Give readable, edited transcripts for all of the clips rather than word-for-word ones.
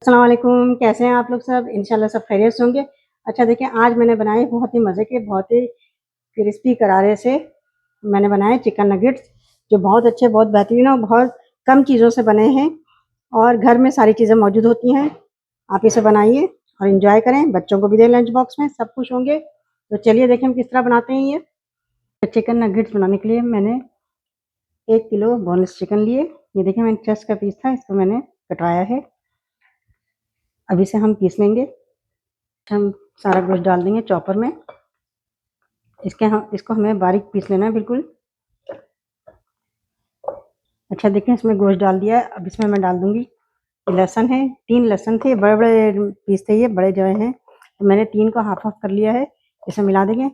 अस्सलाम वालेकुम, कैसे हैं आप लोग सब? इंशाल्लाह सब खैरियत से होंगे। अच्छा देखिए, आज मैंने बनाए बहुत ही मज़े के, बहुत ही क्रिस्पी करारे से मैंने बनाए चिकन नगेट्स, जो बहुत अच्छे, बहुत बेहतरीन और बहुत कम चीज़ों से बने हैं और घर में सारी चीज़ें मौजूद होती हैं। आप इसे बनाइए और एंजॉय करें, बच्चों को भी दें लंच बॉक्स में, सब खुश होंगे। तो चलिए देखें हम किस तरह बनाते हैं ये। तो चिकन नगेट्स बनाने के लिए मैंने 1 किलो बोनलेस चिकन लिए। ये देखिए मैंने चेस्ट का पीस था, इसको मैंने कटवाया है। अब इसे हम पीस लेंगे। हम सारा गोश्त डाल देंगे चॉपर में। इसको हमें बारीक पीस लेना है बिल्कुल। अच्छा देखिए इसमें गोश्त डाल दिया है। अब इसमें मैं डाल दूंगी लहसुन है, 3 लहसुन थे, बड़े बड़े पीस थे, ये बड़े जो हैं, तो मैंने 3 को हाफ हाफ कर लिया है। इसे मिला देंगे।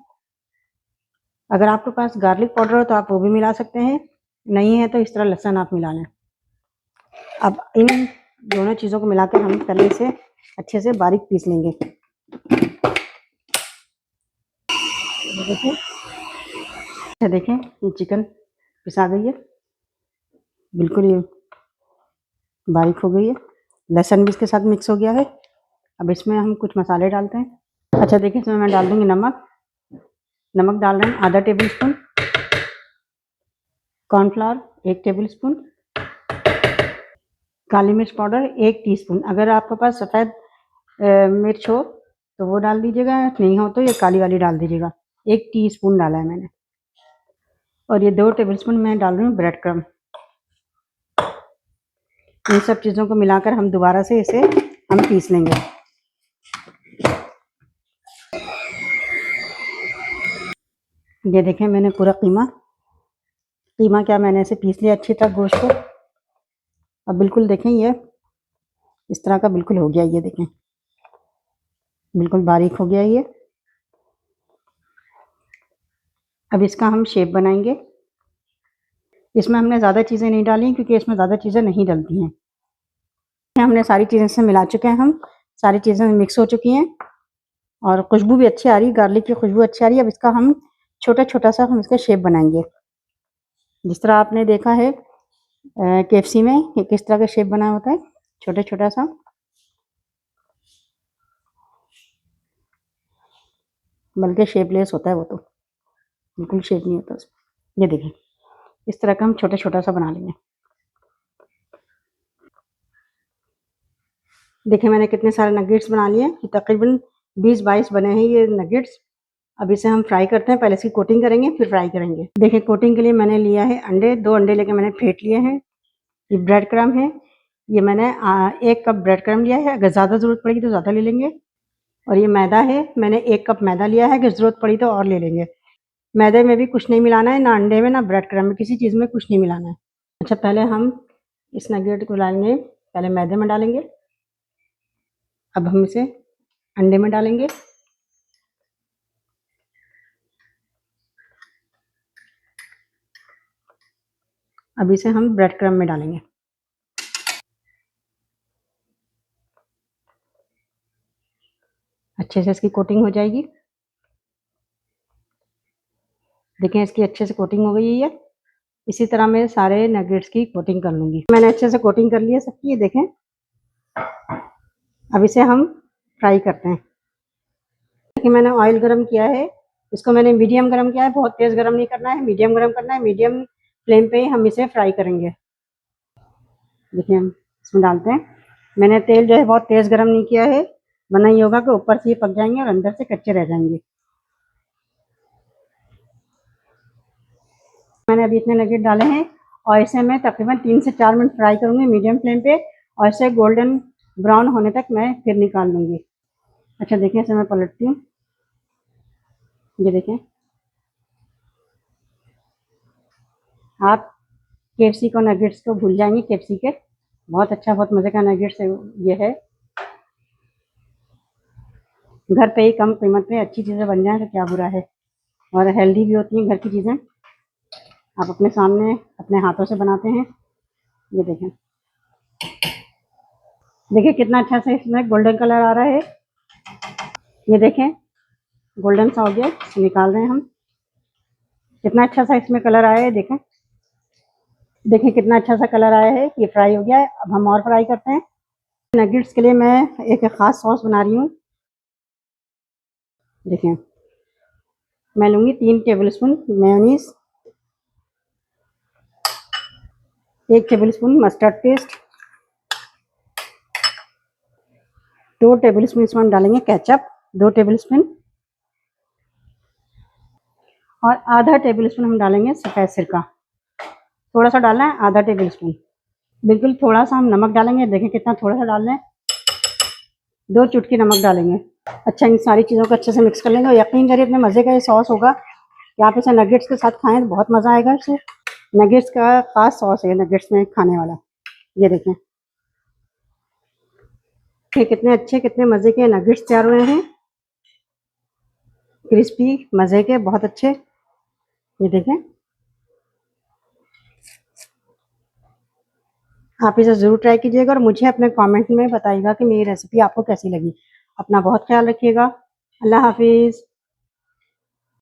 अगर आपके पास गार्लिक पाउडर हो तो आप वो भी मिला सकते हैं, नहीं है तो इस तरह लहसुन आप मिला लें। अब इन दोनों चीज़ों को मिलाकर हम पहले इसे अच्छे से बारीक पीस लेंगे। देखिए, अच्छा देखें ये चिकन पिसा गई है, बिल्कुल ये बारीक हो गई है। लहसुन भी इसके साथ मिक्स हो गया है। अब इसमें हम कुछ मसाले डालते हैं। अच्छा देखिए इसमें मैं डाल दूंगी नमक। नमक डाल रहे हैं आधा tablespoon. Cornflour 1 tablespoon. काली मिर्च पाउडर 1 टीस्पून। अगर आपके पास सफ़ेद मिर्च हो तो वो डाल दीजिएगा, नहीं हो तो ये काली वाली डाल दीजिएगा। 1 टीस्पून डाला है मैंने। और ये 2 टेबल स्पून मैं डाल रही हूँ ब्रेड क्रम्ब। इन सब चीज़ों को मिलाकर हम दोबारा से इसे हम पीस लेंगे। ये देखें मैंने पूरा कीमा क्या मैंने इसे पीस लिया अच्छी तरह गोश्त को। अब बिल्कुल देखें ये इस तरह का बिल्कुल हो गया, ये देखें बिल्कुल बारीक हो गया ये। अब इसका हम शेप बनाएंगे। इसमें हमने ज़्यादा चीज़ें नहीं डाली क्योंकि इसमें ज़्यादा चीज़ें नहीं डलती हैं। हमने सारी चीज़ें से मिला चुके हैं, हम सारी चीज़ें मिक्स हो चुकी हैं और खुशबू भी अच्छी आ रही है, गार्लिक की खुशबू अच्छी आ रही है। अब इसका हम छोटा छोटा सा हम इसका शेप बनाएंगे, जिस तरह आपने देखा है KFC में ये किस तरह का शेप बना होता है, छोटा छोटा सा। बल्कि शेपलेस होता है वो, तो बिल्कुल शेप नहीं होता उसमें। ये देखें इस तरह का हम छोटा छोटा सा बना लेंगे। देखिए मैंने कितने सारे नगेट्स बना लिए, तकरीबन 20-22 बने हैं ये नगेट्स। अब इसे हम फ्राई करते हैं। पहले इसकी कोटिंग करेंगे फिर फ्राई करेंगे। देखिए कोटिंग के लिए मैंने लिया है अंडे, 2 अंडे लेके मैंने फेंट लिए हैं। ये ब्रेड क्रम्ब है, ये मैंने 1 कप ब्रेड क्रम्ब लिया है। अगर ज़्यादा ज़रूरत पड़ेगी तो ज़्यादा ले लेंगे। और ये मैदा है, मैंने 1 कप मैदा लिया है, अगर ज़रूरत पड़ी तो और ले लेंगे। मैदे में भी कुछ नहीं मिलाना है, ना अंडे में ना ब्रेड क्रम्ब में, किसी चीज़ में कुछ नहीं मिलाना है। अच्छा पहले हम इस नगेट को डालेंगे, पहले मैदे में डालेंगे। अब हम इसे अंडे में डालेंगे। अब इसे हम ब्रेड क्रम्ब में डालेंगे। अच्छे से इसकी कोटिंग हो जाएगी। देखें इसकी अच्छे से कोटिंग हो गई है ये। इसी तरह मैं सारे नगेट्स की कोटिंग कर लूँगी। मैंने अच्छे से कोटिंग कर ली है सबकी, ये देखें। अब इसे हम फ्राई करते हैं। देखिए मैंने ऑयल गरम किया है, इसको मैंने मीडियम गरम किया है, बहुत तेज़ गरम नहीं करना है, मीडियम गरम करना है। मीडियम फ्लेम पे ही हम इसे फ्राई करेंगे। देखिए हम इसमें डालते हैं। मैंने तेल जो है बहुत तेज़ गरम नहीं किया है, वरना ये होगा कि ऊपर से ये पक जाएंगे और अंदर से कच्चे रह जाएंगे। मैंने अभी इतने नगेट डाले हैं और इसे मैं तकरीबन 3 से 4 मिनट फ्राई करूँगी मीडियम फ्लेम पे, और इसे गोल्डन ब्राउन होने तक मैं फिर निकाल लूँगी। अच्छा देखिए इसे मैं पलटती हूँ। ये देखें आप KFC को नगेट्स को भूल जाएंगे। KFC के बहुत अच्छा, बहुत मज़े का नगेट्स है ये है। घर पे ही कम कीमत में अच्छी चीज़ें बन जाएँ तो क्या बुरा है, और हेल्दी भी होती हैं घर की चीज़ें। आप अपने सामने अपने हाथों से बनाते हैं। ये देखें, देखिए कितना अच्छा सा इसमें गोल्डन कलर आ रहा है। ये देखें गोल्डन सा हो गया, निकाल रहे हैं हम। कितना अच्छा सा इसमें कलर आया है, देखें। देखें कितना अच्छा सा कलर आया है, ये फ्राई हो गया है। अब हम और फ्राई करते हैं। नगेट्स के लिए मैं एक ख़ास सॉस बना रही हूँ। देखिए, मैं लूँगी 3 tablespoon mayonnaise, 1 tablespoon mustard paste, 2 tablespoon इसमें हम डालेंगे केचप, 2 टेबलस्पून, और आधा टेबलस्पून हम डालेंगे सफ़ेद सिरका। थोड़ा सा डालना है, आधा टेबलस्पून। बिल्कुल थोड़ा सा हम नमक डालेंगे, देखें कितना थोड़ा सा डालना है, 2 चुटकी नमक डालेंगे। अच्छा, इन सारी चीज़ों को अच्छे से मिक्स कर लेंगे और यकीन करिए इतने मज़े का ये सॉस होगा कि आप इसे नगेट्स के साथ खाएं तो बहुत मज़ा आएगा। इसे नगेट्स का खास सॉस है, नगेट्स में खाने वाला। ये देखें कि कितने अच्छे कितने मज़े के नगेट्स तैयार हुए हैं, क्रिस्पी मज़े के, बहुत अच्छे। ये देखें, आप इसे ज़रूर ट्राई कीजिएगा और मुझे अपने कमेंट में बताइएगा कि मेरी रेसिपी आपको कैसी लगी। अपना बहुत ख्याल रखिएगा। अल्लाह हाफिज़।